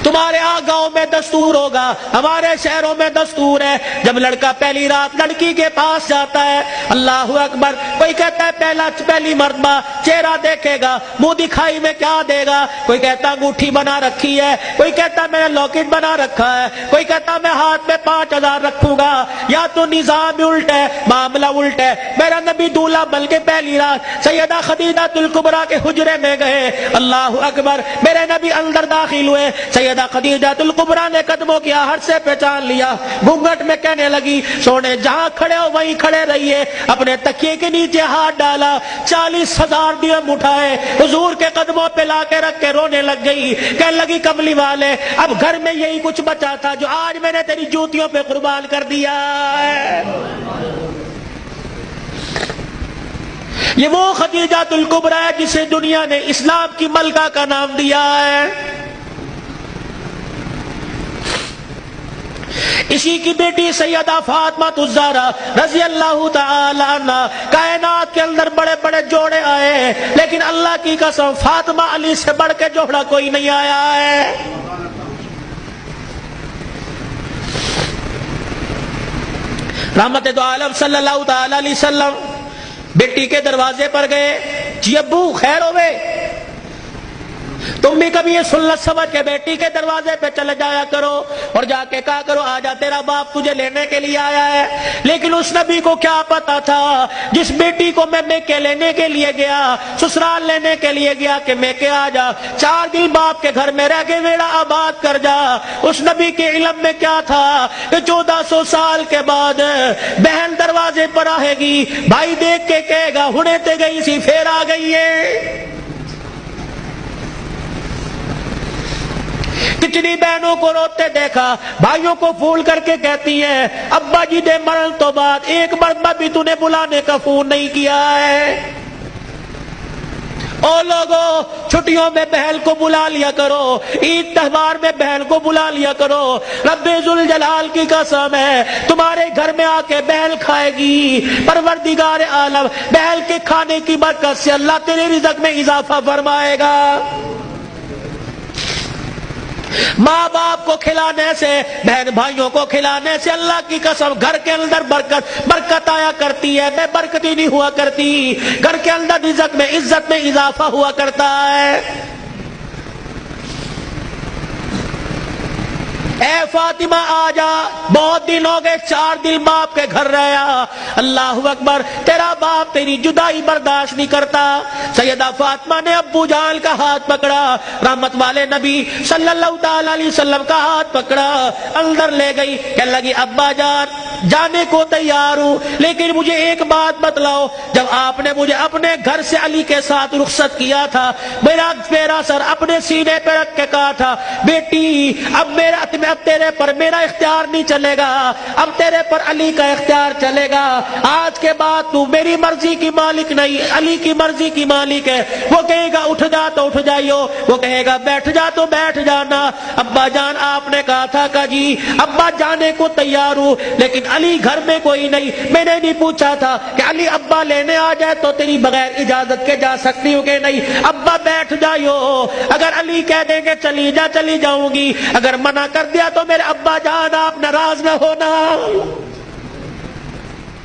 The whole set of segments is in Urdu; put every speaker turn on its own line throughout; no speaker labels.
تمہارے ہاں گاؤں میں دستور ہوگا، ہمارے شہروں میں دستور ہے، جب لڑکا پہلی رات لڑکی کے پاس جاتا ہے، اللہ اکبر، کوئی کہتا ہے پہلی مرتبہ چہرہ دیکھے گا، منہ دکھائی میں کیا دے گا، کوئی کہتا انگوٹھی بنا رکھی ہے، کوئی کہتا میں نے لاکٹ بنا رکھا ہے، کوئی کہتا میں ہاتھ میں 5000 رکھوں گا۔ یا تو نظام الٹ ہے، معاملہ الٹ ہے۔ میرا نبی دولہا بن کے پہلی رات سیدہ خدیجہ الکبریٰ کے حجرے میں گئے، اللہ اکبر، میرے نبی اندر داخل ہوئے، سیدہ خدیجہ الکبریٰ نے قدموں کی آہٹ سے پہچان لیا، گھونگھٹ میں کہنے لگی، سونے جہاں کھڑے ہو وہیں کھڑے رہیے، اپنے تکیے کے نیچے ہاتھ ڈالا، 40,000 درہم اٹھائے، حضور کے قدموں پہ لا کے رکھ کے رونے لگ گئی، کہنے لگی کملی والے اب گھر میں یہی کچھ بچا تھا جو آج میں نے تیری جوتیوں پہ قربان کر دیا ہے۔ یہ وہ خدیجہ الکبریٰ ہے جسے دنیا نے اسلام کی ملکہ کا نام دیا ہے۔ اسی کی بیٹی سیدہ فاطمہ الزہرا رضی اللہ تعالی عنہ، کائنات کے اندر بڑے بڑے جوڑے آئے لیکن اللہ کی قسم فاطمہ علی سے بڑھ کے جوڑا کوئی نہیں آیا ہے۔ رحمت دو عالم صلی اللہ تعالی علیہ وسلم بیٹی کے دروازے پر گئے، جی ابو خیر ہوئے، تم بھی کبھی یہ سنت سمجھ کے بیٹی کے دروازے پہ چلے جایا کرو اور جا کے کہا کرو آجا تیرا باپ تجھے لینے کے لیے آیا ہے۔ لیکن اس نبی کو کیا پتا تھا، جس بیٹی کو میں میکے لینے کے لیے گیا، سسرال لینے کے لیے گیا کہ میکے آجا، 4 دن باپ کے گھر میں رہ کے میرا آباد کر جا، اس نبی کے علم میں کیا تھا کہ 1400 سال کے بعد بہن دروازے پر آئے گی، بھائی دیکھ کے کہے گا ہنے تے گئی سی پھر آ گئی ہے۔ کتنی بہنوں کو روتے دیکھا، بھائیوں کو پھول کر کے کہتی ہیں ابا جی دے مرن تو بعد ایک مرتبہ بھی تو نے بلانے کا فون نہیں کیا ہے۔ او لوگوں، چھٹیوں میں بہن کو بلا لیا کرو، عید تہوار میں بہن کو بلا لیا کرو، رب ذوالجلال کی قسم ہے تمہارے گھر میں آ کے بہن کھائے گی، پروردگار عالم بہن کے کھانے کی برکت سے اللہ تیرے رزق میں اضافہ فرمائے گا۔ ماں باپ کو کھلانے سے، بہن بھائیوں کو کھلانے سے اللہ کی قسم گھر کے اندر برکت آیا کرتی ہے، بے برکتی نہیں ہوا کرتی، گھر کے اندر رزق میں عزت میں اضافہ ہوا کرتا ہے۔ اے فاطمہ آجا، بہت دن ہو گئے، 4 دن باپ کے گھر رہا، اللہ اکبر، تیرا باپ تیری جدائی برداشت نہیں کرتا۔ سیدہ فاطمہ نے ابو جان کا ہاتھ پکڑا، رحمت والے نبی صلی اللہ تعالی علیہ وسلم کا ہاتھ پکڑا، اندر لے گئی، کہنے لگی ابا جان جانے کو تیار ہوں لیکن مجھے ایک بات بتلاؤ، جب آپ نے مجھے اپنے گھر سے علی کے ساتھ رخصت کیا تھا، میرا سر اپنے سینے پہ رکھ کے کہا تھا بیٹی اب تیرے پر میرا اختیار نہیں چلے گا، اب تیرے پر علی کا اختیار چلے گا، آج کے بعد تو میری مرضی کی مالک نہیں، علی کی مرضی کی مالک ہے۔ وہ کہے گا اٹھ جا تو اٹھ جائیو، وہ کہے گا بیٹھ جا تو بیٹھ جانا۔ ابا جان آپ نے کہا تھا کہ جی ابا جانے کو تیار ہوں لیکن علی گھر میں کوئی نہیں، میں نے نہیں پوچھا تھا کہ علی ابا لینے آ جائے تو تیری بغیر اجازت کے جا سکتی ہو کہ نہیں، ابا بیٹھ جائیو، اگر علی کہہ دیں گے چلی جا چلی جاؤں گی، اگر منع کر دیا تو میرے ابا جان آپ ناراض نہ ہونا۔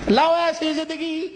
لاؤ ایسی زندگی۔